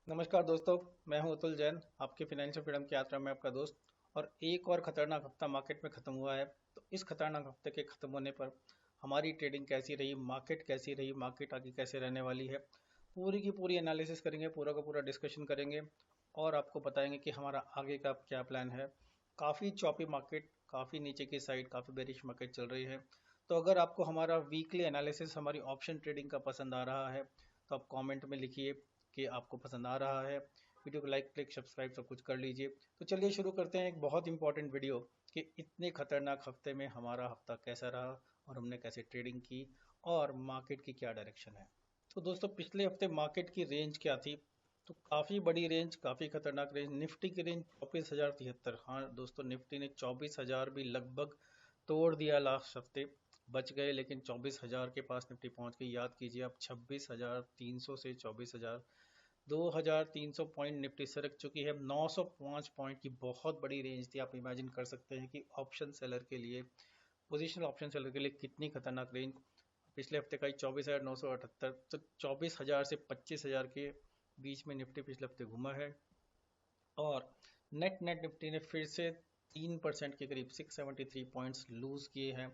नमस्कार दोस्तों। मैं हूं अतुल जैन, आपके फाइनेंशियल फ्रीडम की यात्रा में आपका दोस्त। और एक और खतरनाक हफ्ता मार्केट में ख़त्म हुआ है। तो इस खतरनाक हफ्ते के ख़त्म होने पर हमारी ट्रेडिंग कैसी रही, मार्केट कैसी रही, मार्केट आगे कैसे रहने वाली है, पूरी की पूरी एनालिसिस करेंगे, पूरा का पूरा डिस्कशन करेंगे। और आपको बताएंगे कि हमारा आगे का क्या प्लान है। काफ़ी चॉपी मार्केट, काफ़ी नीचे की साइड, काफ़ी बेरिश मार्केट चल रही है। तो अगर आपको हमारा वीकली एनालिसिस, हमारी ऑप्शन ट्रेडिंग का पसंद आ रहा है तो आप कमेंट में लिखिए कि आपको पसंद आ रहा है। वीडियो को लाइक, क्लिक, सब्सक्राइब सब कुछ कर लीजिए। तो चलिए शुरू करते हैं एक बहुत इंपॉर्टेंट वीडियो कि इतने खतरनाक हफ्ते में हमारा हफ्ता कैसा रहा और हमने कैसे ट्रेडिंग की और मार्केट की क्या डायरेक्शन है। तो दोस्तों, पिछले हफ्ते मार्केट की रेंज क्या थी? तो काफ़ी बड़ी रेंज, काफ़ी खतरनाक रेंज। निफ्टी की रेंज 24,073। हाँ दोस्तों, निफ्टी ने 24,000 भी लगभग तोड़ दिया लास्ट हफ्ते। बच गए, लेकिन 24,000 के पास निफ्टी पहुंच गई। याद कीजिए आप, 26,300 से 24,000, 2,300 पॉइंट निफ्टी सरक चुकी है। 905 पॉइंट की बहुत बड़ी रेंज थी। आप इमेजिन कर सकते हैं कि ऑप्शन सेलर के लिए, पोजिशनल ऑप्शन सेलर के लिए कितनी खतरनाक रेंज। पिछले हफ्ते का ही 24,978। तो 24,000 से 25,000 के बीच में निफ्टी पिछले हफ्ते घुमा है। और नेट नेट निफ्टी ने फिर से 3% के करीब 673 पॉइंट्स लूज किए हैं।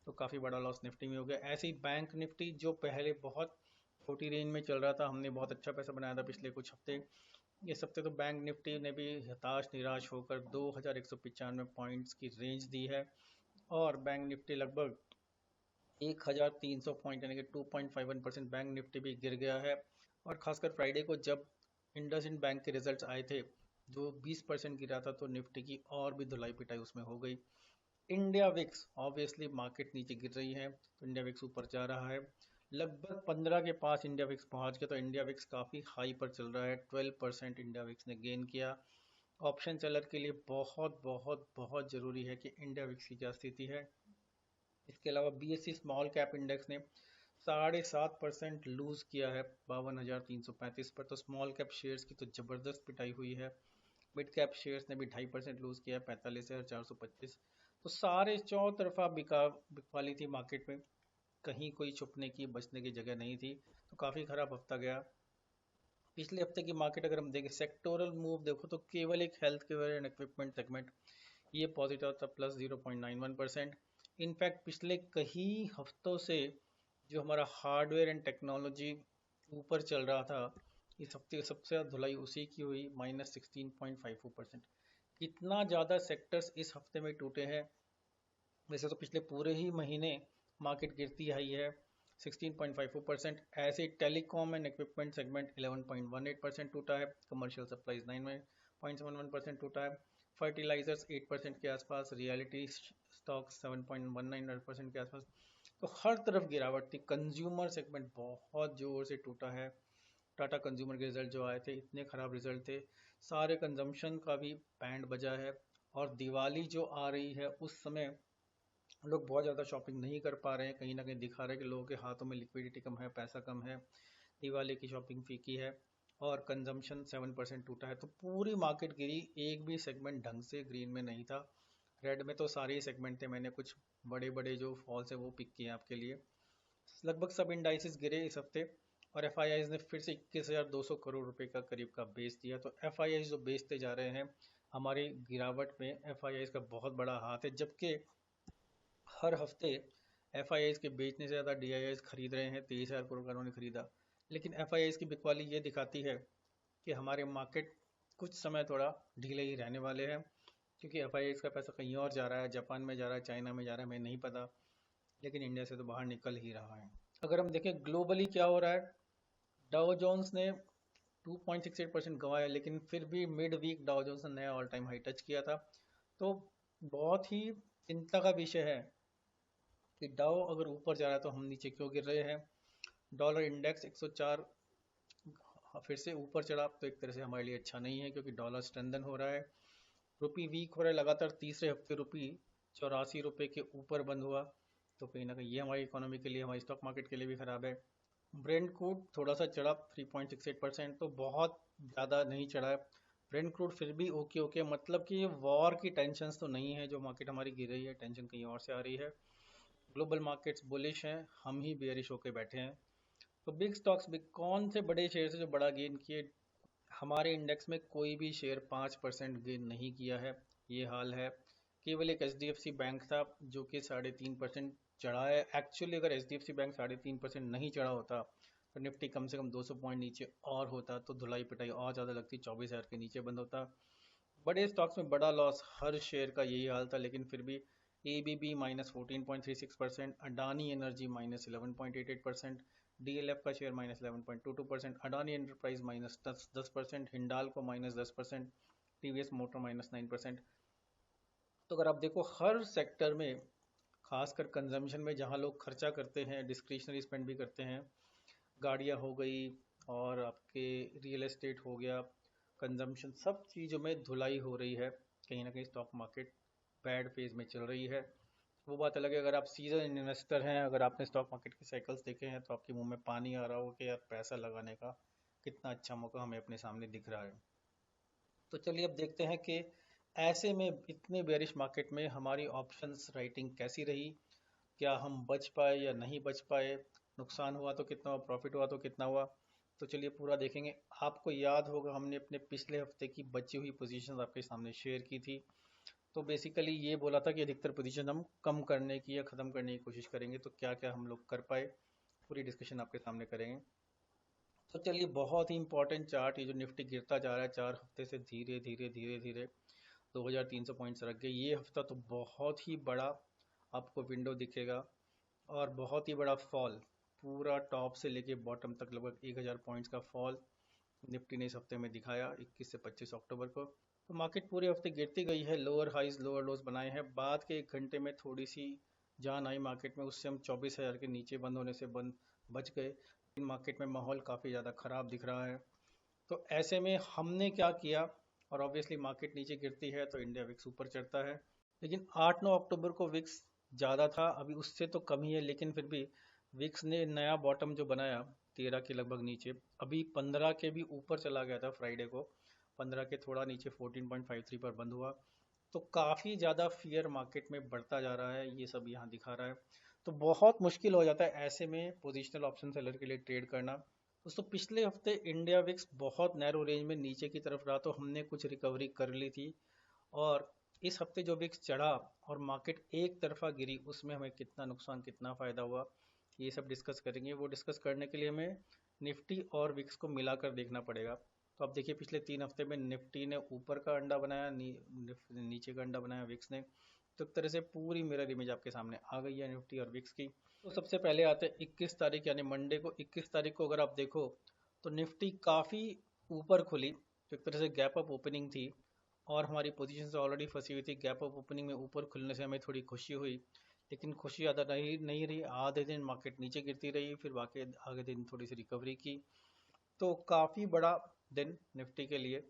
तो काफ़ी बड़ा लॉस निफ्टी में हो गया। ऐसे ही बैंक निफ्टी, जो पहले बहुत छोटी रेंज में चल रहा था, हमने बहुत अच्छा पैसा बनाया था पिछले कुछ हफ्ते, इस हफ्ते तो बैंक निफ्टी ने भी हताश निराश होकर 2,195 पॉइंट्स की रेंज दी है। और बैंक निफ्टी लगभग 1,300 पॉइंट यानी कि 2.51% बैंक निफ्टी भी गिर गया है। और खासकर फ्राइडे को जब इंडसइंड बैंक के रिजल्ट्स आए थे, जो 20% गिरा था, तो निफ्टी की और भी धुलाई पिटाई उसमें हो गई। इंडिया विक्स, ऑब्वियसली मार्केट नीचे गिर रही है तो इंडिया विक्स ऊपर जा रहा है। लगभग 15 के पास इंडिया विक्स पहुंच गया, तो इंडिया विक्स काफ़ी हाई पर चल रहा है। 12% इंडिया विक्स ने गेन किया। ऑप्शन सेलर के लिए बहुत बहुत बहुत ज़रूरी है कि इंडिया विक्स की क्या स्थिति है। इसके अलावा बीएससी स्मॉल कैप इंडेक्स ने 7.5% लूज किया है 52,335 पर। तो स्मॉल कैप शेयर्स की तो ज़बरदस्त पिटाई हुई है। मिड कैप शेयर्स ने भी 2.5% लूज किया, 45,425। तो सारे चौतरफा बिकवाली थी मार्केट में। कहीं कोई छुपने की, बचने की जगह नहीं थी। तो काफ़ी खराब हफ्ता गया। पिछले हफ्ते की मार्केट अगर हम देखें, सेक्टोरल मूव देखो तो केवल एक health care and equipment segment ये पॉजिटिव था, प्लस 0.91%। इनफैक्ट पिछले कई हफ्तों से जो हमारा हार्डवेयर एंड टेक्नोलॉजी ऊपर चल रहा था, इस हफ्ते सबसे ज़्यादा धुलाई उसी की हुई, -16.54%। कितना ज़्यादा सेक्टर्स इस हफ्ते में टूटे हैं। वैसे तो पिछले पूरे ही महीने मार्केट गिरती आई है 16.54%। ऐसे ही टेलीकॉम एंड इक्विपमेंट सेगमेंट 11.18% टूटा है। कमर्शियल सप्लाईज 9.71% टूटा है। फर्टिलाइजर्स 8% के आसपास। रियलिटी स्टॉक 7.19% के आसपास। तो हर तरफ गिरावट थी। कंज्यूमर सेगमेंट बहुत ज़ोर से टूटा है। टाटा कंज्यूमर के रिजल्ट जो आए थे, इतने ख़राब रिजल्ट थे। सारे कंजम्पशन का भी बैंड बजा है। और दिवाली जो आ रही है, उस समय लोग बहुत ज़्यादा शॉपिंग नहीं कर पा रहे हैं। कहीं ना कहीं दिखा रहे हैं कि लोगों के हाथों में लिक्विडिटी कम है, पैसा कम है। दिवाली की शॉपिंग फीकी है। और कंजम्पशन 7% टूटा है। तो पूरी मार्केट गिरी, एक भी सेगमेंट ढंग से ग्रीन में नहीं था। रेड में तो सारे ही सेगमेंट थे। मैंने कुछ बड़े बड़े जो फॉल्स है वो पिक किए हैं आपके लिए। लगभग सब इंडाइसिस गिरे इस हफ्ते। और एफ ने फिर से 21,200 करोड़ रुपए का करीब का बेच दिया। तो एफ जो बेचते जा रहे हैं, हमारी गिरावट में एफ का बहुत बड़ा हाथ है। जबकि हर हफ्ते एफ के बेचने से ज़्यादा डी खरीद रहे हैं। 23,000 करोड़ का उन्होंने खरीदा। लेकिन एफ की बिकवाली ये दिखाती है कि हमारे मार्केट कुछ समय थोड़ा ढीले ही रहने वाले हैं। क्योंकि एफ का पैसा कहीं और जा रहा है, जापान में जा रहा है, चाइना में जा रहा है, हमें नहीं पता। लेकिन इंडिया से तो बाहर निकल ही रहा है। अगर हम देखें ग्लोबली क्या हो रहा है, डाउ जोन्स ने 2.68% गंवाया, लेकिन फिर भी मिड वीक डाउ जोन्स ने नया ऑल टाइम हाई टच किया था। तो बहुत ही चिंता का विषय है कि डाउ अगर ऊपर जा रहा है तो हम नीचे क्यों गिर रहे हैं। डॉलर इंडेक्स 104 फिर से ऊपर चढ़ा, तो एक तरह से हमारे लिए अच्छा नहीं है, क्योंकि डॉलर स्ट्रेंथन हो रहा है। रुपी वीक हो रहा है। लगातार तीसरे हफ्ते रुपी 84 रुपये के ऊपर बंद हुआ। तो कहीं ना कहीं ये हमारी इकोनॉमी के लिए, हमारी स्टॉक मार्केट के लिए भी ख़राब है। ब्रेंट क्रूड थोड़ा सा चढ़ा 3.68%, तो बहुत ज़्यादा नहीं चढ़ा है। ब्रेंट क्रूड फिर भी ओके ओके, मतलब कि वॉर की टेंशन तो नहीं है जो मार्केट हमारी गिर रही है, टेंशन कहीं और से आ रही है। ग्लोबल मार्केट्स बुलिश हैं, हम ही बेयरिश होकर बैठे हैं। तो बिग स्टॉक्स, बिग कौन से बड़े शेयर से जो बड़ा गेन किए? हमारे इंडेक्स में कोई भी शेयर 5% गेन नहीं किया है, ये हाल है। केवल एक HDFC बैंक था जो कि 3.5% चढ़ा है। एक्चुअली अगर HDFC बैंक 3.5% नहीं चढ़ा होता तो निफ्टी कम से कम 200 पॉइंट नीचे और होता, तो धुलाई पिटाई और ज़्यादा लगती, 24,000 के नीचे बंद होता। बड़े स्टॉक्स में बड़ा लॉस, हर शेयर का यही हाल था, लेकिन फिर भी ABB -14.36%, अडानी एनर्जी -11.88%, DLF का share -11.22%, Adani enterprise -10%, Hindalco -10%, TVS motor -9%। तो अगर आप देखो हर सेक्टर में, खासकर कंजम्पशन में जहाँ लोग खर्चा करते हैं, डिस्क्रिशनरी स्पेंड भी करते हैं, गाड़ियाँ हो गई और आपके रियल एस्टेट हो गया, कंजम्पशन, सब चीज़ों में धुलाई हो रही है। कहीं ना कहीं स्टॉक मार्केट बैड फेज में चल रही है। वो बात अलग है, अगर आप सीजन इन्वेस्टर हैं, अगर आपने स्टॉक मार्केट के साइकिल्स देखे हैं तो आपके मुंह में पानी आ रहा हो कि यार पैसा लगाने का कितना अच्छा मौका हमें अपने सामने दिख रहा है। तो चलिए अब देखते हैं कि ऐसे में, इतने बेरिश मार्केट में हमारी ऑप्शंस राइटिंग कैसी रही, क्या हम बच पाए या नहीं बच पाए, नुकसान हुआ तो कितना हुआ, प्रॉफिट हुआ तो कितना हुआ। तो चलिए पूरा देखेंगे। आपको याद होगा हमने अपने पिछले हफ्ते की बची हुई पोजीशंस आपके सामने शेयर की थी। तो बेसिकली ये बोला था कि अधिकतर पोजीशन हम कम करने की या ख़त्म करने की कोशिश करेंगे, तो क्या क्या हम लोग कर पाए, पूरी डिस्कशन आपके सामने करेंगे। तो चलिए, बहुत ही इंपॉर्टेंट चार्ट, ये जो निफ्टी गिरता जा रहा है 4 हफ्ते से, धीरे धीरे धीरे धीरे 2300 पॉइंट्स रख गए। ये हफ्ता तो बहुत ही बड़ा आपको विंडो दिखेगा और बहुत ही बड़ा फॉल, पूरा टॉप से लेके बॉटम तक लगभग 1000 पॉइंट्स का फॉल निफ्टी ने इस हफ्ते में दिखाया, 21 से 25 अक्टूबर को। तो मार्केट पूरे हफ्ते गिरती गई है, लोअर हाइज लोअर लोज बनाए हैं। बाद के 1 घंटे में थोड़ी सी जान आई मार्केट में, उससे हम 24,000 के नीचे बंद होने से बच गए। लेकिन मार्केट में माहौल काफ़ी ज़्यादा ख़राब दिख रहा है। तो ऐसे में हमने क्या किया, और ऑब्वियसली मार्केट नीचे गिरती है तो इंडिया विक्स ऊपर चढ़ता है। लेकिन 8-9 अक्टूबर को विक्स ज़्यादा था, अभी उससे तो कम ही है, लेकिन फिर भी विक्स ने नया बॉटम जो बनाया 13 के लगभग नीचे, अभी 15 के भी ऊपर चला गया था फ्राइडे को, 15 के थोड़ा नीचे 14.53 पर बंद हुआ। तो काफ़ी ज़्यादा फियर मार्केट में बढ़ता जा रहा है, ये सब यहाँ दिखा रहा है। तो बहुत मुश्किल हो जाता है ऐसे में पोजिशनल ऑप्शन सेलर के लिए ट्रेड करना। दोस्तों पिछले हफ्ते इंडिया विक्स बहुत नैरो रेंज में नीचे की तरफ रहा, तो हमने कुछ रिकवरी कर ली थी। और इस हफ्ते जो विक्स चढ़ा और मार्केट एक तरफा गिरी, उसमें हमें कितना नुकसान कितना फ़ायदा हुआ, ये सब डिस्कस करेंगे। वो डिस्कस करने के लिए हमें निफ्टी और विक्स को मिलाकर देखना पड़ेगा। तो अब देखिए, पिछले 3 हफ्ते में निफ्टी ने ऊपर का अंडा बनाया, नीचे का अंडा बनाया विक्स ने। तो एक तरह से पूरी मिरर इमेज आपके सामने आ गई है निफ्टी और विक्स की। तो सबसे पहले आते हैं 21 तारीख यानी मंडे को। 21 तारीख को अगर आप देखो तो निफ्टी काफ़ी ऊपर खुली, तो एक तरह से गैप अप ओपनिंग थी और हमारी पोजीशन से ऑलरेडी फंसी हुई थी। गैप अप ओपनिंग में ऊपर खुलने से हमें थोड़ी खुशी हुई, लेकिन खुशी ज़्यादा नहीं नहीं रही। आधे दिन मार्केट नीचे गिरती रही, फिर बाकी आगे दिन थोड़ी सी रिकवरी की। तो काफ़ी बड़ा दिन निफ्टी के लिए।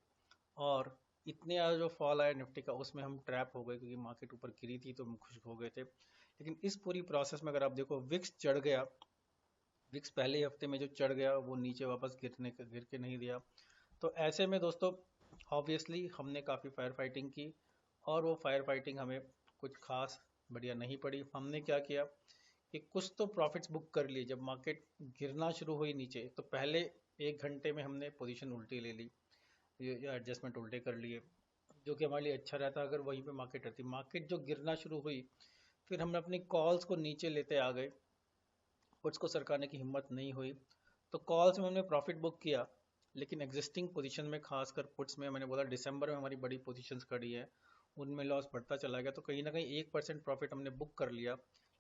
और इतने ज़्यादा जो फॉल आया निफ्टी का, उसमें हम ट्रैप हो गए, क्योंकि मार्केट ऊपर गिरी थी तो हम खुश हो गए थे। लेकिन इस पूरी प्रोसेस में अगर आप देखो, विक्स चढ़ गया, विक्स पहले ही हफ्ते में जो चढ़ गया वो नीचे वापस गिर के नहीं दिया। तो ऐसे में दोस्तों ऑब्वियसली हमने काफ़ी फायर फाइटिंग की, और वो फायर फाइटिंग हमें कुछ खास बढ़िया नहीं पड़ी। हमने क्या किया कि कुछ तो प्रॉफिट्स बुक कर लिए। जब मार्केट गिरना शुरू हुई नीचे, तो पहले 1 घंटे में हमने पोजीशन उल्टी ले ली, ये एडजस्टमेंट उल्टे कर लिए, जो कि हमारे लिए अच्छा रहता अगर वहीं पे मार्केट रहती। मार्केट जो गिरना शुरू हुई, फिर हमने अपनी कॉल्स को नीचे लेते आ गए, पुट्स को सरकाने की हिम्मत नहीं हुई। तो कॉल्स में हमने प्रॉफिट बुक किया, लेकिन एग्जिस्टिंग पोजीशन में, खासकर पुट्स में, मैंने बोला दिसंबर में हमारी बड़ी पोजीशंस खड़ी है, उनमें लॉस बढ़ता चला गया। तो कहीं ना कहीं 1% प्रॉफिट हमने बुक कर लिया,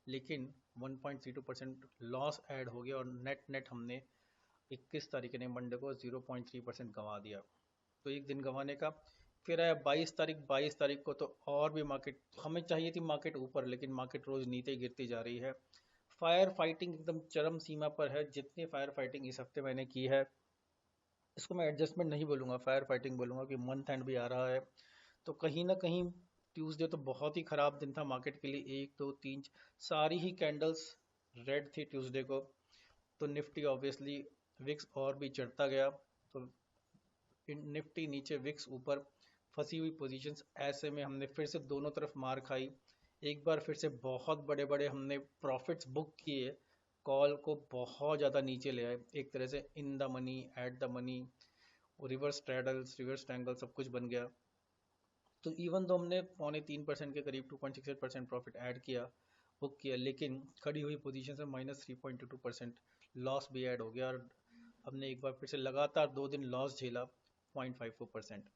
लेकिन 1.32% लॉस ऐड हो गया, और नेट नेट हमने 21 तारीख ने मंडे को 0.3% गंवा दिया। तो एक दिन गंवाने का। फिर आया 22 तारीख, 22 तारीख को तो और भी मार्केट, हमें चाहिए थी मार्केट ऊपर, लेकिन मार्केट रोज नीचे गिरती जा रही है। फायर फाइटिंग एकदम चरम सीमा पर है। जितनी फायर फाइटिंग इस हफ्ते मैंने की है, इसको मैं एडजस्टमेंट नहीं बोलूँगा, फायर फाइटिंग बोलूँगा, कि मंथ एंड भी आ रहा है। तो कहीं ना कहीं ट्यूसडे तो बहुत ही ख़राब दिन था मार्केट के लिए। 1 2 3 सारी ही कैंडल्स रेड थी ट्यूसडे को। तो निफ्टी ऑब्वियसली, विक्स और भी चढ़ता गया, तो निफ्टी नीचे विक्स ऊपर, फंसी हुई पोजीशंस। ऐसे में हमने फिर से दोनों तरफ मार खाई। एक बार फिर से बहुत बड़े बड़े हमने प्रॉफिट्स बुक किए, कॉल को बहुत ज़्यादा नीचे ले आए, एक तरह से in the money, at the money. और रिवर्स ट्रेडल्स, रिवर्स ट्रायंगल सब कुछ बन गया। तो इवन तो हमने 2.75% के करीब 2.68% प्रॉफिट ऐड किया, बुक किया, लेकिन खड़ी हुई पोजीशन से -3.22% लॉस भी ऐड हो गया, और हमने एक बार फिर से लगातार 2 दिन लॉस झेला 0.54%।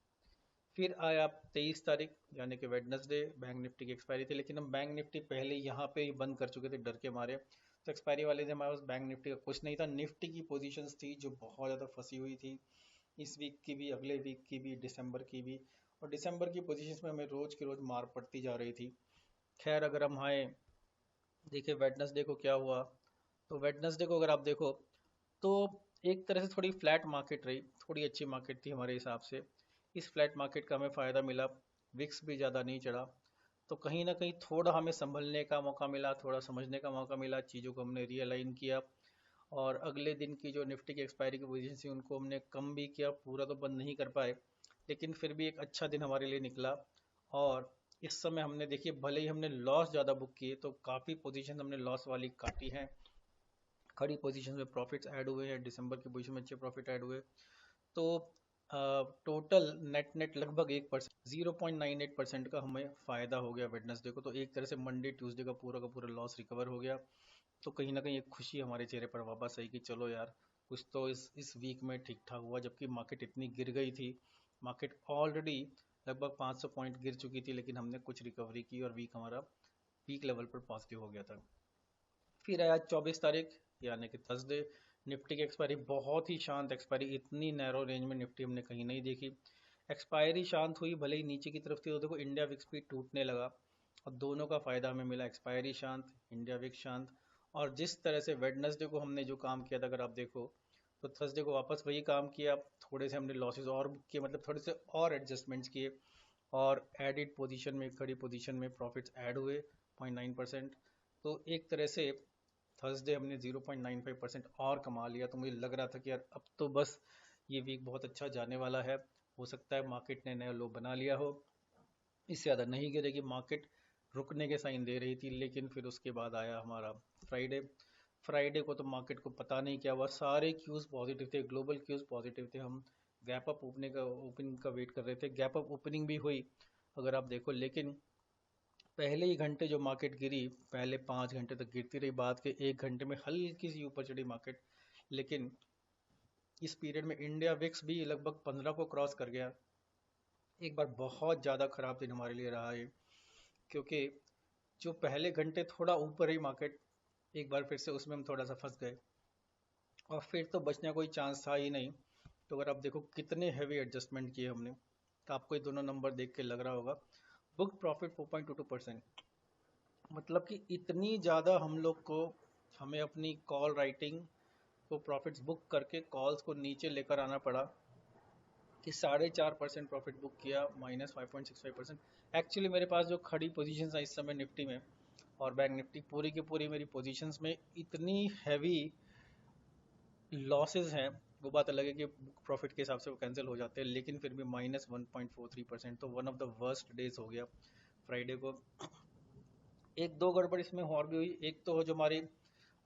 फिर आया 23 तारीख यानी कि वेडनेसडे, बैंक निफ्टी की एक्सपायरी थी, लेकिन हम बैंक निफ्टी पहले यहाँ पे ही बंद कर चुके थे डर के मारे। तो एक्सपायरी वाले दिन हमारे पास बैंक निफ्टी का कुछ नहीं था। निफ्टी की पोजीशंस थी जो बहुत ज़्यादा फंसी हुई थी, इस वीक की भी, अगले वीक की भी, दिसंबर की भी। और दिसंबर की पोजीशंस में हमें रोज की रोज मार पड़ती जा रही थी। खैर अगर हम आए देखिए वेडनेसडे को क्या हुआ, तो वेडनेसडे को अगर आप देखो तो एक तरह से थोड़ी फ्लैट मार्केट रही, थोड़ी अच्छी मार्केट थी हमारे हिसाब से। इस फ्लैट मार्केट का हमें फ़ायदा मिला, विक्स भी ज़्यादा नहीं चढ़ा, तो कहीं ना कहीं थोड़ा हमें संभलने का मौका मिला, थोड़ा समझने का मौका मिला, चीज़ों को हमने रियलाइन किया। और अगले दिन की जो निफ्टी की एक्सपायरी की पोजीशन थी उनको हमने कम भी किया, पूरा तो बंद नहीं कर पाए, लेकिन फिर भी एक अच्छा दिन हमारे लिए निकला। और इस समय हमने देखिए भले ही हमने लॉस ज़्यादा बुक किए, तो काफ़ी पोजीशन हमने लॉस वाली काटी हैं। खड़ी पोजीशन में प्रॉफिट्स ऐड हुए हैं, दिसंबर की पोजीशन में अच्छे प्रॉफिट ऐड हुए। तो टोटल नेट नेट लगभग 1%, 0.98% का हमें फ़ायदा हो गया वेडनेसडे को। तो एक तरह से मंडे ट्यूसडे का पूरा लॉस रिकवर हो गया। तो कहीं ना कहीं एक खुशी हमारे चेहरे पर वापस आई कि चलो यार, कुछ तो इस वीक में ठीक ठाक हुआ, जबकि मार्केट इतनी गिर गई थी। मार्केट ऑलरेडी लगभग 500 पॉइंट गिर चुकी थी, लेकिन हमने कुछ रिकवरी की और वीक हमारा पीक लेवल पर पॉजिटिव हो गया था। फिर आया 24 तारीख यानी कि थर्सडे, निफ्टी की एक्सपायरी बहुत ही शांत एक्सपायरी, इतनी नैरो रेंज में निफ्टी हमने कहीं नहीं देखी। एक्सपायरी शांत हुई, भले ही नीचे की तरफ थी, तो देखो इंडिया विक्स भी टूटने लगा, और दोनों का फायदा हमें मिला, एक्सपायरी शांत, इंडिया विक्स शांत। और जिस तरह से वेडनेसडे को हमने जो काम किया था अगर आप देखो, तो थर्सडे को वापस वही काम किया, थोड़े से हमने लॉसेस और बुक किए, मतलब थोड़े से और एडजस्टमेंट्स किए, और एडिड पोजीशन में, खड़ी पोजीशन में प्रॉफिट्स ऐड हुए 0.9%। तो एक तरह से थर्सडे हमने 0.95% और कमा लिया। तो मुझे लग रहा था कि यार अब तो बस ये वीक बहुत अच्छा जाने वाला है, हो सकता है मार्केट ने नया लो बना लिया हो, इससे ज़्यादा नहीं गिरेगी। मार्केट रुकने के साइन दे रही थी, लेकिन फिर उसके बाद आया हमारा फ्राइडे। फ्राइडे को तो मार्केट को पता नहीं क्या हुआ, सारे क्यूज़ पॉजिटिव थे, ग्लोबल क्यूज़ पॉजिटिव थे। हम गैप अप ओपनिंग का वेट कर रहे थे, गैप अप ओपनिंग भी हुई अगर आप देखो, लेकिन पहले ही घंटे जो मार्केट गिरी, पहले 5 घंटे तक गिरती रही, बाद के 1 घंटे में हल्की सी ऊपर चढ़ी मार्केट। लेकिन इस पीरियड में इंडिया विक्स भी लगभग 15 को क्रॉस कर गया। एक बार बहुत ज़्यादा ख़राब दिन हमारे लिए रहा है, क्योंकि जो पहले घंटे थोड़ा ऊपर ही मार्केट, एक बार फिर से उसमें हम थोड़ा सा फंस गए, और फिर तो बचने का कोई चांस था ही नहीं। तो अगर आप देखो कितने हैवी एडजस्टमेंट किए हमने, तो आपको ये दोनों नंबर देख के लग रहा होगा। बुक प्रॉफिट 4.22%, मतलब कि इतनी ज़्यादा हम लोग को, हमें अपनी कॉल राइटिंग को प्रॉफिट्स बुक करके कॉल्स को नीचे लेकर आना पड़ा, कि 4.5% प्रॉफिट बुक किया, -5.65%। एक्चुअली मेरे पास जो खड़ी पोजीशंस हैं इस समय निफ्टी में और बैंक निफ्टी, पूरी की पूरी मेरी पोजीशंस में इतनी हैवी लॉसेस हैं, वो बात अलग है कि बुक प्रॉफिट के हिसाब से वो कैंसिल हो जाते हैं, लेकिन फिर भी -1.43%, तो one of the worst days हो गया फ्राइडे को। एक दो गड़बड़ इसमें और भी हुई, एक तो जो हमारी,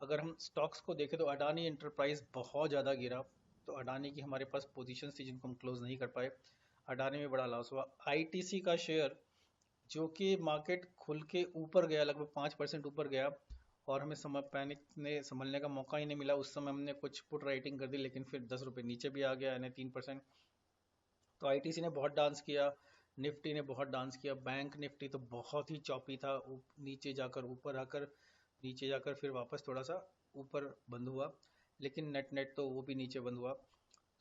अगर हम स्टॉक्स को देखें तो अडानी इंटरप्राइज बहुत ज़्यादा गिरा, तो अडानी की हमारे पास पोजीशन थी जिनको हम क्लोज नहीं कर पाए, अडानी में बड़ा लॉस हुआ। आईटीसी का शेयर जो कि मार्केट खुल के ऊपर गया, लगभग 5% ऊपर गया, और हमें पैनिक ने संभलने का मौका ही नहीं मिला, उस समय हमने कुछ पुट राइटिंग कर दी, लेकिन फिर 10 रुपये नीचे भी आ गया, यानी 3%। तो आईटीसी ने बहुत डांस किया, निफ्टी ने बहुत डांस किया, बैंक निफ्टी तो बहुत ही चौपी था, नीचे जाकर ऊपर आकर, नीचे जाकर फिर वापस थोड़ा सा ऊपर बंद हुआ, लेकिन नेट नेट तो वो भी नीचे बंद हुआ।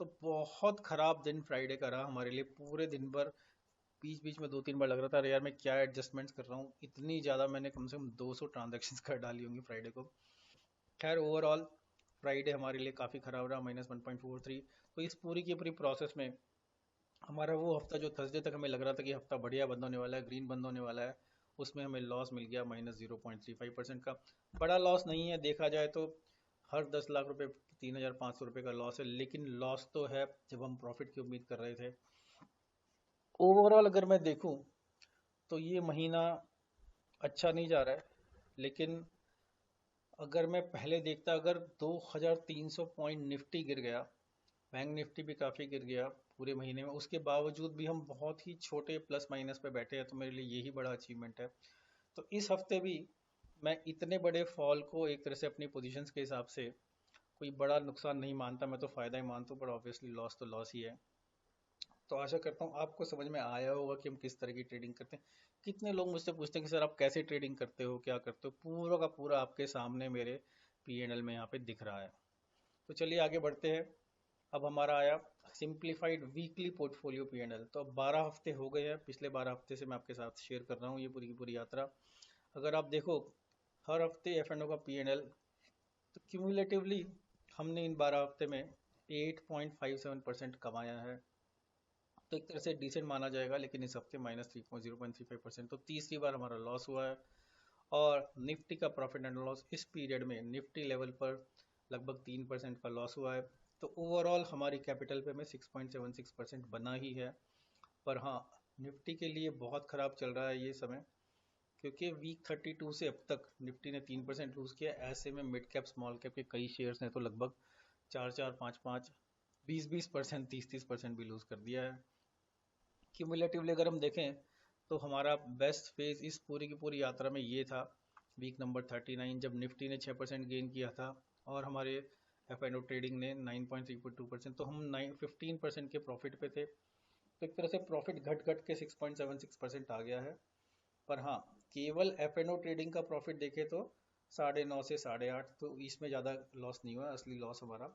तो बहुत ख़राब दिन फ्राइडे का रहा हमारे लिए, पूरे दिन भर बीच बीच में 2-3 बार लग रहा था अरे यार मैं क्या एडजस्टमेंट्स कर रहा हूँ, इतनी ज़्यादा मैंने कम से कम 200 ट्रांजेक्शन्स कर डाली होंगी फ्राइडे को। खैर ओवरऑल फ्राइडे हमारे लिए काफ़ी ख़राब रहा, -1.43। तो इस पूरी की पूरी प्रोसेस में हमारा वो हफ्ता जो थर्सडे तक हमें लग रहा था कि हफ्ता बढ़िया बंद होने वाला है, ग्रीन बंद होने वाला है, उसमें हमें लॉस मिल गया -0.35% का। बड़ा लॉस नहीं है देखा जाए तो, हर 10 लाख रुपए 3,500 रुपये का लॉस है, लेकिन लॉस तो है जब हम प्रॉफिट की उम्मीद कर रहे थे। ओवरऑल अगर मैं देखूं तो ये महीना अच्छा नहीं जा रहा है, लेकिन अगर मैं पहले देखता, अगर 2,300 पॉइंट निफ्टी गिर गया, बैंक निफ्टी भी काफ़ी गिर गया, पूरे महीने में, उसके बावजूद भी हम बहुत ही छोटे प्लस माइनस पे बैठे हैं, तो मेरे लिए यही बड़ा अचीवमेंट है। तो इस हफ्ते भी मैं इतने बड़े फॉल को एक तरह से अपनी पोजीशंस के हिसाब से कोई बड़ा नुकसान नहीं मानता, मैं तो फ़ायदा ही मानता हूँ, पर ऑब्वियसली लॉस तो लॉस ही है। तो आशा करता हूँ आपको समझ में आया होगा कि हम किस तरह की ट्रेडिंग करते हैं। कितने लोग मुझसे पूछते हैं कि सर आप कैसे ट्रेडिंग करते हो, क्या करते हो, पूरा का पूरा आपके सामने मेरे P&L में यहाँ पे दिख रहा है। तो चलिए आगे बढ़ते हैं। अब हमारा आया सिंप्लीफाइड वीकली पोर्टफोलियो P&L। तो अब 12 हफ्ते हो गए हैं, पिछले 12 हफ्ते से मैं आपके साथ शेयर कर रहा हूँ ये पूरी की पूरी यात्रा। अगर आप देखो हर हफ्ते F&O का P&L, तो क्यूमुलेटिवली हमने इन 12 हफ्ते में 8.57% कमाया है। तो एक तरह से डिसेंट माना जाएगा, लेकिन इस हफ्ते -0.35%, तो तीसरी बार हमारा लॉस हुआ है। और निफ्टी का प्रॉफिट एंड लॉस इस पीरियड में निफ्टी लेवल पर लगभग 3% का लॉस हुआ है। तो ओवरऑल हमारी कैपिटल पे में 6.76% बना ही है। पर हाँ, निफ्टी के लिए बहुत ख़राब चल रहा है ये समय, क्योंकि वीक 32 से अब तक निफ्टी ने 3% लूज़ किया। ऐसे में मिड कैप स्मॉल कैप के कई शेयर्स ने तो लगभग 4-4, 5-5, 20-20%, 30-30% भी लूज़ कर दिया है। क्यूमुलेटिवली अगर हम देखें तो हमारा बेस्ट फेज इस पूरी की पूरी यात्रा में ये था, वीक नंबर 39, जब निफ्टी ने 6% गेन किया था और हमारे F&O ट्रेडिंग ने 9.32%, तो हम 15% के प्रॉफिट पे थे। तो एक तरह से प्रॉफिट घट घट के 6.76% आ गया है। पर हाँ, केवल F&O ट्रेडिंग का प्रॉफिट देखें तो 9.5 से 8.5, तो इसमें ज़्यादा लॉस नहीं हुआ। असली लॉस हमारा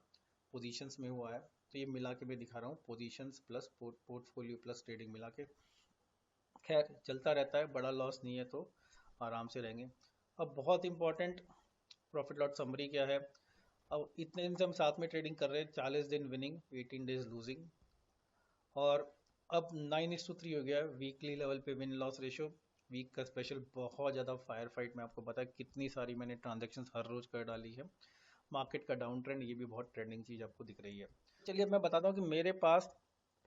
पोजीशंस में हुआ है। तो ये मिला के मैं दिखा रहा हूँ, positions plus portfolio plus trading मिला के। खैर चलता रहता है, बड़ा लॉस नहीं है तो आराम से रहेंगे। अब बहुत इंपॉर्टेंट, प्रॉफिट लॉस समरी क्या है। अब इतने दिन से हम साथ में ट्रेडिंग कर रहे हैं, 40 दिन विनिंग, 18 डेज लूजिंग, और अब 9:3 हो गया वीकली लेवल पे विन लॉस रेशियो। वीक का स्पेशल बहुत ज़्यादा फायर फाइट में आपको पता है कितनी सारी मैंने ट्रांजेक्शन्स हर रोज़ कर डाली है। मार्केट का डाउन ट्रेंड, ये भी बहुत ट्रेंडिंग चीज़ आपको दिख रही है। चलिए मैं बताता हूँ कि मेरे पास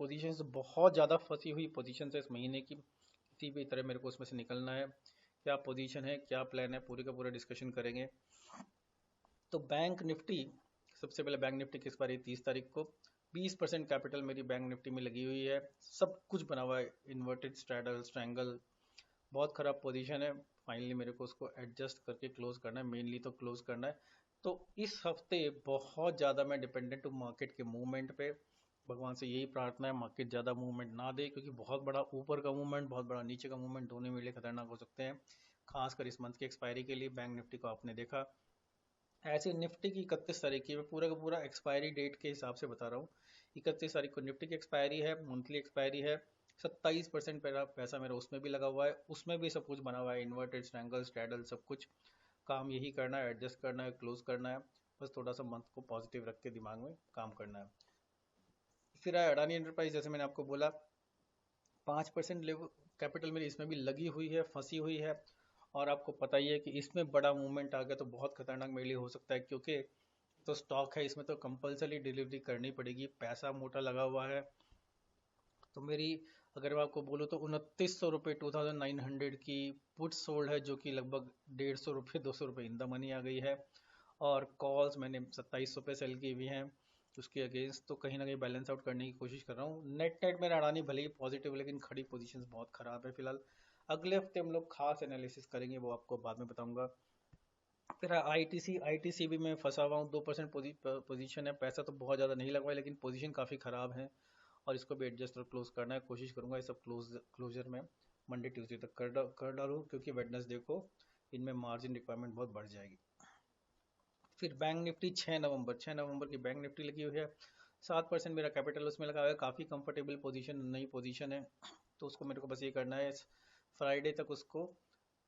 पोजीशंस बहुत ज़्यादा फंसी हुई पोजीशंस है इस महीने की। किसी भी तरह मेरे को उसमें से निकलना है। क्या पोजीशन है, क्या प्लान है, पूरे का पूरा डिस्कशन करेंगे। तो बैंक निफ्टी, सबसे पहले बैंक निफ्टी की एक्सपायरी 30 तारीख को। 20% कैपिटल मेरी बैंक निफ्टी में लगी हुई है। सब कुछ बना हुआ है, इन्वर्टेड स्ट्रैडल स्ट्रैंगल, बहुत ख़राब पोजीशन है। फाइनली मेरे को उसको एडजस्ट करके क्लोज करना है, मेनली तो क्लोज करना है। तो इस हफ्ते बहुत ज़्यादा मैं डिपेंडेंट हूँ मार्केट के मूवमेंट पे। भगवान से यही प्रार्थना है मार्केट ज़्यादा मूवमेंट ना दे, क्योंकि बहुत बड़ा ऊपर का मूवमेंट, बहुत बड़ा नीचे का मूवमेंट, दोनों मेरे लिए खतरनाक हो सकते हैं। खासकर इस मंथ की एक्सपायरी के लिए बैंक निफ्टी को आपने देखा। ऐसे निफ्टी की 31 तारीख की, मैं पूरा का पूरा एक्सपायरी डेट के हिसाब से बता रहा हूँ। 31 तारीख को निफ्टी की एक्सपायरी है, मंथली एक्सपायरी है। 27% पैसा मेरा उसमें भी लगा हुआ है, उसमें भी सब कुछ बना हुआ है, इन्वर्टेड स्ट्रैंगल स्ट्रैडल सब कुछ। काम यही करना है, एडजस्ट करना है, क्लोज करना है। बस थोड़ा सा मंथ को पॉजिटिव रख के दिमाग में काम करना है। फिर आया अडानी एंटरप्राइज, जैसे मैंने आपको बोला 5% लेवल कैपिटल मेरी इसमें भी लगी हुई है, फंसी हुई है। और आपको पता ही है कि इसमें बड़ा मूवमेंट आ गया तो बहुत खतरनाक मेरे लिए हो सकता है, क्योंकि तो स्टॉक है, इसमें तो कंपलसरी डिलीवरी करनी पड़ेगी, पैसा मोटा लगा हुआ है। तो मेरी, अगर मैं आपको बोलूँ तो 2900 रुपये, 2900 की पुट सोल्ड है, जो कि लगभग 150 रुपये 200 रुपये इन द मनी आ गई है। और कॉल्स मैंने 2700 पे सेल की हुई हैं उसके अगेंस्ट। तो कहीं ना कहीं बैलेंस आउट करने की कोशिश कर रहा हूँ। नेट नेट मेरा अडानी भले ही पॉजिटिव, लेकिन खड़ी पोजीशंस बहुत ख़राब है फिलहाल। अगले हफ्ते हम लोग खास एनालिसिस करेंगे, वो आपको बाद में बताऊंगा। फिर आईटीसी, आईटीसी भी मैं फंसा हुआ हूँ। 2% पोजीशन है, पैसा तो बहुत ज़्यादा नहीं लगा है, लेकिन पोजीशन काफ़ी ख़राब है और इसको भी एडजस्ट और क्लोज करना है। कोशिश करूंगा ये सब क्लोजर में मंडे ट्यूसडे तक कर डालूँ, क्योंकि वेडनेसडे को इनमें मार्जिन रिक्वायरमेंट बहुत बढ़ जाएगी। फिर बैंक निफ्टी 6 नवंबर की बैंक निफ्टी लगी हुई है। 7% मेरा कैपिटल उसमें लगा हुआ है, काफ़ी कंफर्टेबल पोजीशन, नई पोजीशन है। तो उसको मेरे को बस ये करना है, फ्राइडे तक उसको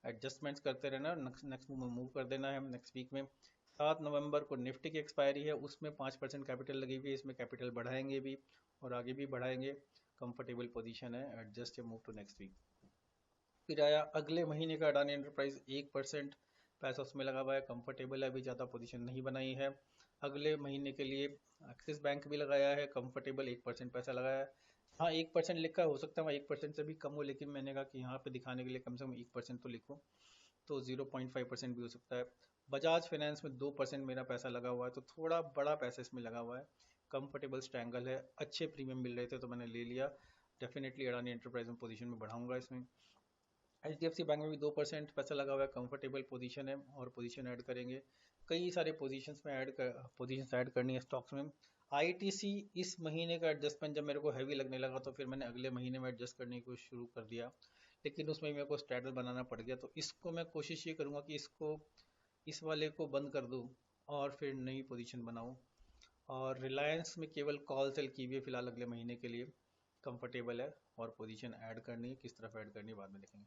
एडजस्टमेंट्स करते रहना, नेक्स्ट मूव कर देना है नेक्स्ट वीक में। 7 नवंबर को निफ्टी की एक्सपायरी है, उसमें 5% कैपिटल लगी हुई है, इसमें कैपिटल बढ़ाएंगे भी और आगे भी बढ़ाएंगे। कंफर्टेबल पोजीशन है, एडजस्ट या मूव टू नेक्स्ट वीक। फिर आया अगले महीने का अडानी एंटरप्राइज, 1% पैसा उसमें लगा हुआ है, कंफर्टेबल है, अभी ज़्यादा पोजीशन नहीं बनाई है। अगले महीने के लिए एक्सिस बैंक भी लगाया है, कंफर्टेबल 1% पैसा लगाया है। हाँ 1% लिखा है, हो सकता है मैं 1% से भी कम हो, लेकिन मैंने कहा कि यहाँ पे दिखाने के लिए कम से कम 1% तो लिखूँ। तो 0.5% भी हो सकता है। बजाज फाइनेंस में 2% मेरा पैसा लगा हुआ है, तो थोड़ा बड़ा पैसा इसमें लगा हुआ है। कंफर्टेबल स्ट्रैंगल है, अच्छे प्रीमियम मिल रहे थे तो मैंने ले लिया। डेफिनेटली अडानी एंटरप्राइज में पोजीशन में बढ़ाऊंगा इसमें। HDFC बैंक में भी 2% पैसा लगा हुआ है, कंफर्टेबल पोजीशन है और पोजीशन ऐड करेंगे। कई सारे पोजीशंस में पोजीशंस ऐड करनी है स्टॉक्स में। ITC इस महीने का एडजस्टमेंट जब मेरे को हैवी लगने लगा तो फिर मैंने अगले महीने में एडजस्ट करने की कोशिश शुरू कर दिया, लेकिन उसमें मेरे को स्ट्रैडल बनाना पड़ गया। तो इसको मैं कोशिश ये करूँगा कि इसको इस वाले को बंद कर दूँ और फिर नई पोजीशन बनाऊँ। और रिलायंस में केवल कॉल सेल की हुई है फिलहाल अगले महीने के लिए, कंफर्टेबल है और पोजीशन ऐड करनी है, किस तरफ ऐड करनी है बाद में देखेंगे।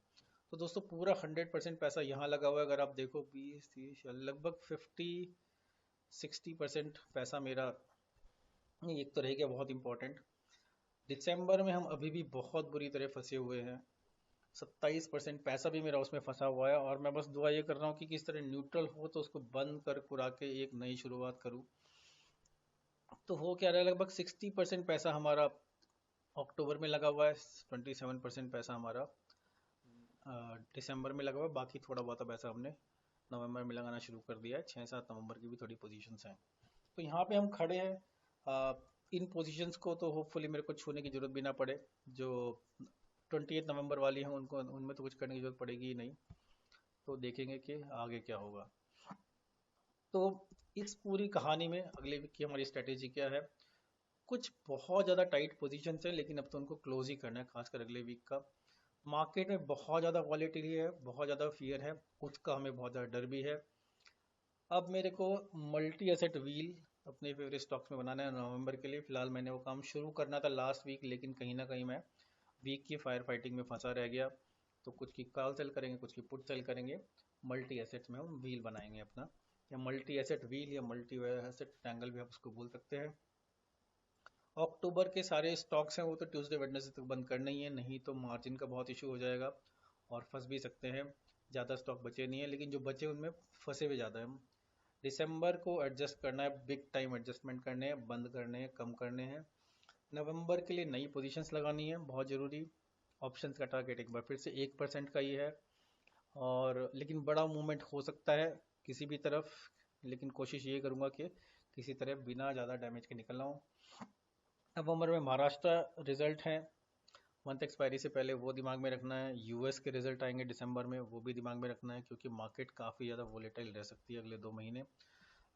तो दोस्तों पूरा 100% पैसा यहाँ लगा हुआ है। अगर आप देखो 20-30 लगभग 50-60% पैसा मेरा एक तो रह गया बहुत इंपॉर्टेंट। दिसंबर में हम अभी भी बहुत बुरी तरह फंसे हुए हैं, 27% पैसा भी मेरा उसमें फंसा हुआ है। और मैं बस दुआ ये कर रहा हूँ कि किस तरह न्यूट्रल हो तो उसको बंद कर कुरा के एक नई शुरुआत करूँ। तो हो क्या रहा है, लगभग 60% पैसा हमारा अक्टूबर में लगा हुआ है, 27% पैसा हमारा दिसंबर में लगा हुआ है, बाकी थोड़ा बहुत पैसा हमने नवंबर में लगाना शुरू कर दिया है। 6-7 नवंबर की भी थोड़ी पोजीशंस हैं। तो यहाँ पे हम खड़े हैं। इन पोजीशंस को तो होपफुली मेरे को छूने की जरूरत भी ना पड़े। जो 28 नवंबर वाली हैं उनको उनमें तो कुछ करने की जरूरत पड़ेगी ही नहीं। तो देखेंगे कि आगे क्या होगा। तो इस पूरी कहानी में अगले वीक की हमारी स्ट्रेटेजी क्या है। कुछ बहुत ज़्यादा टाइट पोजीशंस है लेकिन अब तो उनको क्लोज ही करना है, खासकर अगले वीक का। मार्केट में बहुत ज़्यादा वॉलेटिलिटी है, बहुत ज़्यादा फियर है, उसका हमें बहुत ज़्यादा डर भी है। अब मेरे को मल्टी एसेट व्हील अपने फेवरेट स्टॉक्स में बनाना है नवंबर के लिए। फिलहाल मैंने वो काम शुरू करना था लास्ट वीक, लेकिन कहीं ना कहीं मैं वीक की फायर फाइटिंग में फंसा रह गया। तो कुछ की कॉल सेल करेंगे, कुछ की पुट सेल करेंगे, मल्टी एसेट में हम व्हील बनाएंगे अपना, या मल्टी एसेट व्हील या मल्टी एसेट ट्रैंगल भी आप उसको बोल सकते हैं। अक्टूबर के सारे स्टॉक्स हैं वो तो ट्यूसडे वेडनेसडे तक बंद करना ही है, नहीं तो मार्जिन का बहुत इशू हो जाएगा और फंस भी सकते हैं। ज़्यादा स्टॉक बचे नहीं है, लेकिन जो बचे उनमें फंसे हुए ज़्यादा हैं। दिसंबर को एडजस्ट करना है, बिग टाइम एडजस्टमेंट करने हैं, बंद करने हैं, कम करने हैं। नवंबर के लिए नई पोजीशंस लगानी है, बहुत ज़रूरी। ऑप्शंस का टारगेट एक बार फिर से 1% का ही है, और लेकिन बड़ा मूवमेंट हो सकता है किसी भी तरफ, लेकिन कोशिश ये करूँगा कि किसी तरह बिना ज़्यादा डैमेज के निकलना हो। नवंबर में महाराष्ट्र रिजल्ट हैं, मंथ एक्सपायरी से पहले वो दिमाग में रखना है। यूएस के रिजल्ट आएंगे दिसंबर में, वो भी दिमाग में रखना है, क्योंकि मार्केट काफ़ी ज़्यादा वोलेटाइल रह सकती है अगले 2 महीने।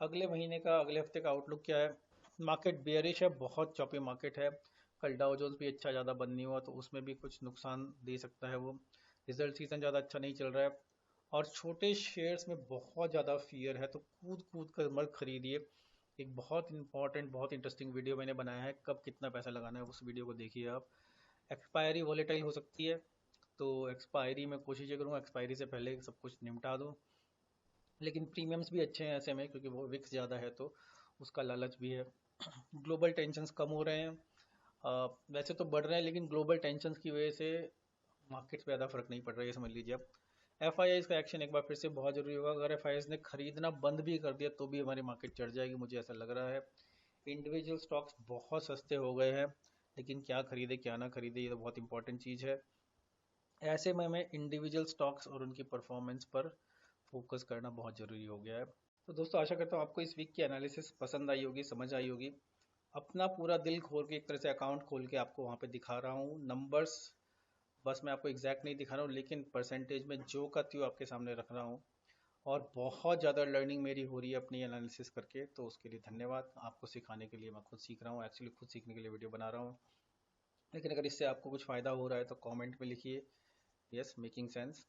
अगले महीने का अगले हफ्ते का आउटलुक क्या है। मार्केट बेयरिश है, बहुत चॉपी मार्केट है। कल डाउ जोन्स भी अच्छा ज़्यादा बंद नहीं हुआ तो उसमें भी कुछ नुकसान दे सकता है वो। रिजल्ट सीजन ज़्यादा अच्छा नहीं चल रहा है और छोटे शेयर्स में बहुत ज़्यादा फियर है, तो कूद कूद कर मत खरीदिए। एक बहुत इंपॉर्टेंट बहुत इंटरेस्टिंग वीडियो मैंने बनाया है, कब कितना पैसा लगाना है, उस वीडियो को देखिए आप। एक्सपायरी वॉलेटाइल हो सकती है, तो एक्सपायरी में कोशिश ये करूँगा एक्सपायरी से पहले सब कुछ निपटा दूँ। लेकिन प्रीमियम्स भी अच्छे हैं ऐसे में, क्योंकि वो विक्स ज़्यादा है तो उसका लालच भी है। ग्लोबल टेंशन्स कम हो रहे हैं, वैसे तो बढ़ रहे हैं, लेकिन ग्लोबल टेंशन्स की वजह से मार्केट्स पे ज़्यादा फर्क नहीं पड़ रहा है, ये समझ लीजिए आप। FIIs का एक्शन एक बार फिर से बहुत ज़रूरी होगा। अगर FIIs ने खरीदना बंद भी कर दिया तो भी हमारी मार्केट चढ़ जाएगी, मुझे ऐसा लग रहा है। इंडिविजुअल स्टॉक्स बहुत सस्ते हो गए हैं, लेकिन क्या खरीदे क्या ना खरीदे ये तो बहुत इंपॉर्टेंट चीज़ है। ऐसे में हमें इंडिविजुअल स्टॉक्स और उनकी परफॉर्मेंस पर फोकस करना बहुत ज़रूरी हो गया है। तो दोस्तों आशा करता हूँ आपको इस वीक की एनालिसिस पसंद आई होगी, समझ आई होगी। अपना पूरा दिल खोल के एक तरह से अकाउंट खोल के आपको वहाँ पे दिखा रहा हूँ नंबर्स, बस मैं आपको एग्जैक्ट नहीं दिखा रहा हूँ, लेकिन परसेंटेज में जो का त्यों आपके सामने रख रहा हूँ। और बहुत ज़्यादा लर्निंग मेरी हो रही है अपनी एनालिसिस करके, तो उसके लिए धन्यवाद। आपको सिखाने के लिए मैं खुद सीख रहा हूँ, एक्चुअली खुद सीखने के लिए वीडियो बना रहा हूँ। लेकिन अगर इससे आपको कुछ फ़ायदा हो रहा है तो कमेंट में लिखिए यस मेकिंग सेंस।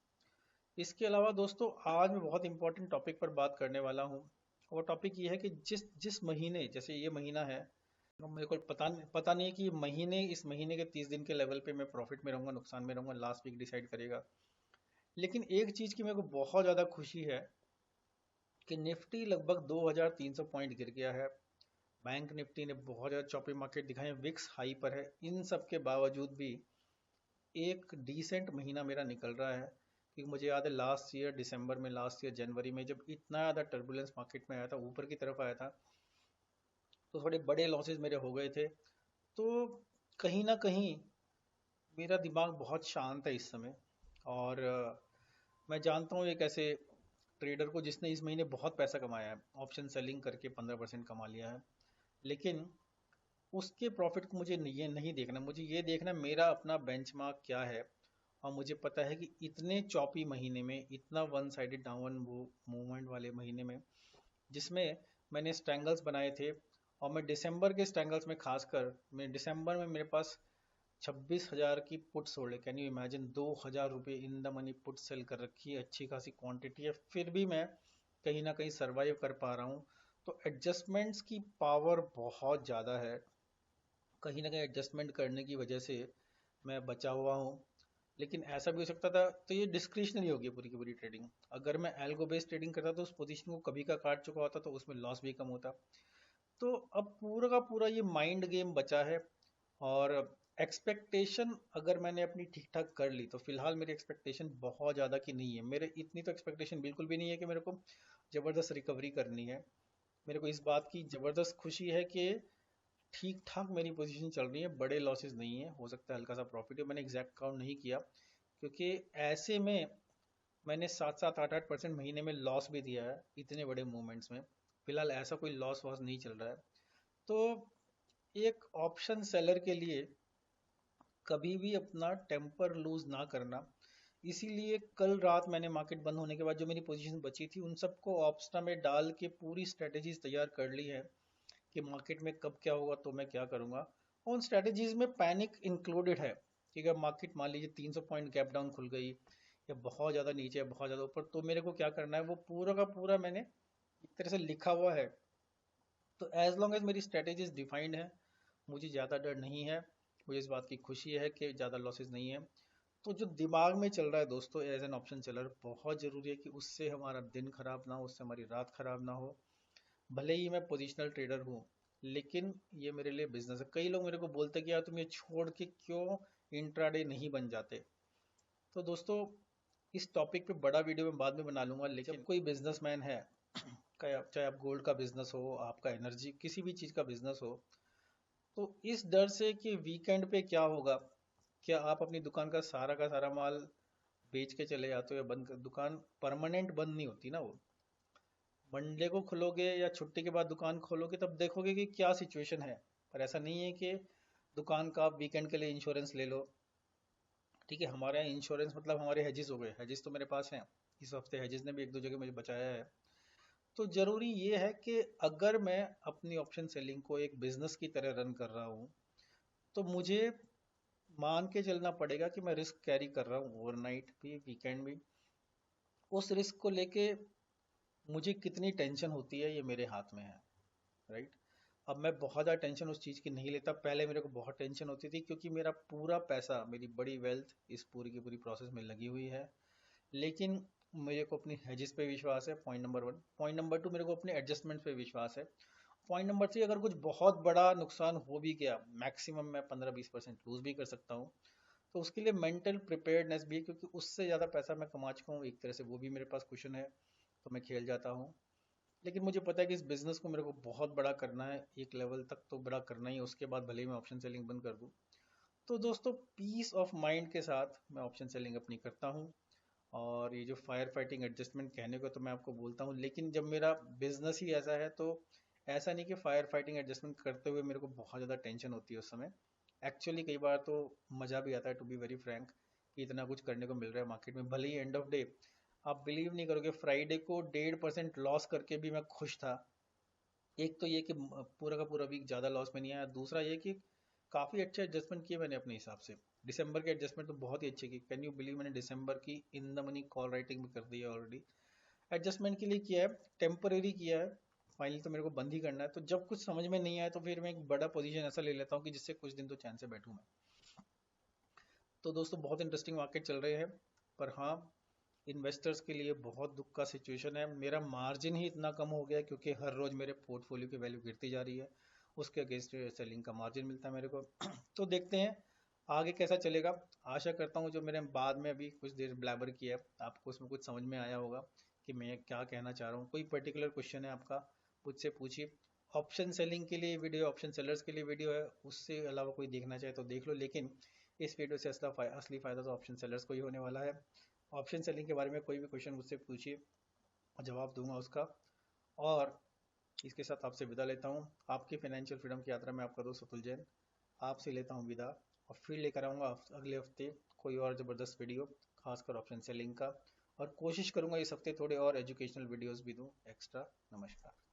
इसके अलावा दोस्तों आज मैं बहुत इंपॉर्टेंट टॉपिक पर बात करने वाला हूँ। वो टॉपिक ये है कि जिस जिस महीने, जैसे ये महीना है, तो मेरे को पता नहीं है कि इस महीने के 30 दिन के लेवल पे मैं प्रॉफिट में रहूँगा नुकसान में रहूँगा, लास्ट वीक डिसाइड करेगा। लेकिन एक चीज़ की मेरे को बहुत ज़्यादा खुशी है कि निफ्टी लगभग 2300 पॉइंट गिर गया है। बैंक निफ्टी ने बहुत ज़्यादा चॉपी मार्केट दिखाए, विक्स हाई पर है। इन सब के बावजूद भी एक डिसेंट महीना मेरा निकल रहा है, क्योंकि मुझे याद है लास्ट ईयर दिसंबर में, लास्ट ईयर जनवरी में जब इतना ज़्यादा टर्बुलेंस मार्केट में आया था, ऊपर की तरफ आया था, तो थोड़े बड़े लॉसेस मेरे हो गए थे। तो कहीं ना कहीं मेरा दिमाग बहुत शांत है इस समय। और मैं जानता हूँ एक ऐसे ट्रेडर को जिसने इस महीने बहुत पैसा कमाया है, ऑप्शन सेलिंग करके 15% कमा लिया है। लेकिन उसके प्रॉफिट को मुझे ये नहीं देखना, मुझे ये देखना मेरा अपना बेंचमार्क क्या है। और मुझे पता है कि इतने चौपी महीने में, इतना वन साइडेड डाउन मूवमेंट वाले महीने में, जिसमें मैंने स्ट्रैंगल्स बनाए थे, और मैं दिसंबर के स्ट्रैंगल्स में खासकर, मैं दिसंबर में मेरे पास 26,000 की पुट सोल्ड है। कैन यू इमेजिन, 2,000 रुपये in the money put sell कर रखी है, अच्छी खासी क्वांटिटी है, फिर भी मैं कहीं ना कहीं सरवाइव कर पा रहा हूँ। तो एडजस्टमेंट्स की पावर बहुत ज़्यादा है, कहीं ना कहीं एडजस्टमेंट करने की वजह से मैं बचा हुआ हूँ। लेकिन ऐसा भी हो सकता था, तो ये डिस्क्रिशनरी होगी पूरी की पूरी ट्रेडिंग। अगर मैं एल्गो बेस्ड ट्रेडिंग करता तो उस पोजीशन को कभी का काट चुका होता, तो उसमें लॉस भी कम होता। तो अब पूरा का पूरा ये माइंड गेम बचा है। और एक्सपेक्टेशन अगर मैंने अपनी ठीक ठाक कर ली, तो फिलहाल मेरी एक्सपेक्टेशन बहुत ज़्यादा की नहीं है। मेरे इतनी तो एक्सपेक्टेशन बिल्कुल भी नहीं है कि मेरे को ज़बरदस्त रिकवरी करनी है। मेरे को इस बात की ज़बरदस्त खुशी है कि ठीक ठाक मेरी पोजीशन चल रही है, बड़े लॉसेस नहीं है, हो सकता है हल्का सा प्रॉफिट है, मैंने एग्जैक्ट काउंट नहीं किया, क्योंकि ऐसे में मैंने 7-7 8-8% महीने में लॉस भी दिया है इतने बड़े मूवमेंट्स में। फिलहाल ऐसा कोई लॉस वॉस नहीं चल रहा है। तो एक ऑप्शन सेलर के लिए कभी भी अपना टेम्पर लूज ना करना। इसीलिए कल रात मैंने मार्केट बंद होने के बाद जो मेरी पोजीशन बची थी उन सबको ऑप्शना में डाल के पूरी स्ट्रेटेजीज तैयार कर ली है कि मार्केट में कब क्या होगा तो मैं क्या करूंगा। उन स्ट्रेटेजीज में पैनिक इंक्लूडेड है कि अगर मार्केट मान लीजिए 300 पॉइंट गैप डाउन खुल गई, या बहुत ज़्यादा नीचे या बहुत ज़्यादा ऊपर, तो मेरे को क्या करना है वो पूरा का पूरा मैंने एक तरह से लिखा हुआ है। तो एज लॉन्ग एज मेरी स्ट्रेटेजीज डिफाइंड है, मुझे ज़्यादा डर नहीं है, मुझे इस बात की खुशी है कि ज़्यादा लॉसेस नहीं है। तो जो दिमाग में चल रहा है दोस्तों एज एन ऑप्शन सेलर, बहुत ज़रूरी है कि उससे हमारा दिन खराब ना हो, उससे हमारी रात खराब ना हो। भले ही मैं पोजिशनल ट्रेडर हूँ, लेकिन ये मेरे लिए बिजनेस है। कई लोग मेरे को बोलते हैं कि यार तुम ये छोड़ के क्यों इंट्राडे नहीं बन जाते। तो दोस्तों, इस टॉपिक पे बड़ा वीडियो मैं बाद में बना लूंगा, लेकिन जब कोई बिजनेसमैन है, चाहे आप गोल्ड का बिजनेस हो, आपका एनर्जी किसी भी चीज़ का बिजनेस हो, तो इस डर से कि वीकेंड पे क्या होगा, क्या आप अपनी दुकान का सारा माल बेच के चले जाते हो या बंद कर, दुकान परमानेंट बंद नहीं होती ना वो। मंडे को खोलोगे या छुट्टी के बाद दुकान खोलोगे तब देखोगे कि क्या सिचुएशन है। पर ऐसा नहीं है कि दुकान का आप वीकेंड के लिए इंश्योरेंस ले लो। ठीक है, हमारे यहाँ इंश्योरेंस मतलब हमारे हेजिस हो गए, हेजिस तो मेरे पास हैं। इस हफ्ते हेजिस ने भी एक दो जगह मुझे बचाया है। तो जरूरी ये है कि अगर मैं अपनी ऑप्शन सेलिंग को एक बिजनेस की तरह रन कर रहा हूँ, तो मुझे मान के चलना पड़ेगा कि मैं रिस्क कैरी कर रहा हूँ, ओवरनाइट भी वीकेंड भी। उस रिस्क को लेके मुझे कितनी टेंशन होती है ये मेरे हाथ में है, राइट। अब मैं बहुत ज़्यादा टेंशन उस चीज़ की नहीं लेता, पहले मेरे को बहुत टेंशन होती थी क्योंकि मेरा पूरा पैसा, मेरी बड़ी वेल्थ इस पूरी की पूरी प्रोसेस में लगी हुई है। लेकिन मेरे को अपनी हेजिस पे विश्वास है, पॉइंट नंबर 1। पॉइंट नंबर 2, मेरे को अपने एडजस्टमेंट पे विश्वास है। पॉइंट नंबर 3, अगर कुछ बहुत बड़ा नुकसान हो भी गया, मैक्सिमम मैं 15-20% लूज भी कर सकता हूँ, तो उसके लिए मेंटल प्रिपेयर्डनेस भी है, क्योंकि उससे ज़्यादा पैसा मैं कमा चुका हूँ एक तरह से, वो भी मेरे पास क्वेश्चन है, तो मैं खेल जाता हूँ। लेकिन मुझे पता है कि इस बिजनेस को मेरे को बहुत बड़ा करना है, एक लेवल तक तो बड़ा करना ही है, उसके बाद भले ही मैं ऑप्शन सेलिंग बंद कर दूँ। तो दोस्तों, पीस ऑफ माइंड के साथ मैं ऑप्शन सेलिंग अपनी करता हूँ। और ये जो फायर फाइटिंग एडजस्टमेंट कहने को तो मैं आपको बोलता हूँ, लेकिन जब मेरा बिजनेस ही ऐसा है, तो ऐसा नहीं कि फायर फाइटिंग एडजस्टमेंट करते हुए मेरे को बहुत ज़्यादा टेंशन होती है उस समय। एक्चुअली कई बार तो मज़ा भी आता है, टू बी वेरी फ्रैंक, कि इतना कुछ करने को मिल रहा है मार्केट में। भले ही एंड ऑफ डे आप बिलीव नहीं करोगे, फ्राइडे को 1.5% लॉस करके भी मैं खुश था। एक तो ये कि पूरा का पूरा वीक ज़्यादा लॉस में नहीं आया, दूसरा ये कि काफ़ी अच्छे एडजस्टमेंट किए मैंने अपने हिसाब से। दिसंबर के एडजस्टमेंट तो बहुत ही अच्छे की, कैन यू बिलीव, मैंने दिसंबर की in the money call writing भी कर दी है ऑलरेडी। एडजस्टमेंट के लिए किया है, टेम्परेरी किया है, फाइनली तो मेरे को बंद ही करना है। तो जब कुछ समझ में नहीं आया तो फिर मैं एक बड़ा पोजीशन ऐसा ले लेता हूँ कि जिससे कुछ दिन तो चैन से बैठूँ मैं। तो दोस्तों, बहुत इंटरेस्टिंग मार्केट चल रहे हैं। पर हाँ, इन्वेस्टर्स के लिए बहुत दुख का सिचुएशन है। मेरा मार्जिन ही इतना कम हो गया है क्योंकि हर रोज मेरे पोर्टफोलियो की वैल्यू गिरती जा रही है, उसके अगेंस्ट सेलिंग का मार्जिन मिलता है मेरे को। तो देखते हैं आगे कैसा चलेगा। आशा करता हूँ जो मैंने बाद में अभी कुछ देर ब्लैबर किया है, आपको उसमें कुछ समझ में आया होगा कि मैं क्या कहना चाह रहा हूँ। कोई पर्टिकुलर क्वेश्चन है आपका, मुझसे पूछिए। ऑप्शन सेलिंग के लिए वीडियो, ऑप्शन सेलर्स के लिए वीडियो है, उससे अलावा कोई देखना चाहे तो देख लो, लेकिन इस वीडियो से असली फ़ायदा तो ऑप्शन सेलर्स को ही होने वाला है। ऑप्शन सेलिंग के बारे में कोई भी क्वेश्चन मुझसे पूछिए, जवाब दूंगा उसका। और इसके साथ आपसे विदा लेता हूँ। आपकी फाइनेंशियल फ्रीडम की यात्रा में आपका दोस्त अतुल जैन आपसे लेता हूँ विदा, और फिर लेकर आऊँगा अगले हफ्ते कोई और ज़बरदस्त वीडियो, खासकर ऑप्शन सेलिंग का, और कोशिश करूँगा इस हफ्ते थोड़े और एजुकेशनल वीडियोस भी दूँ एक्स्ट्रा। नमस्कार।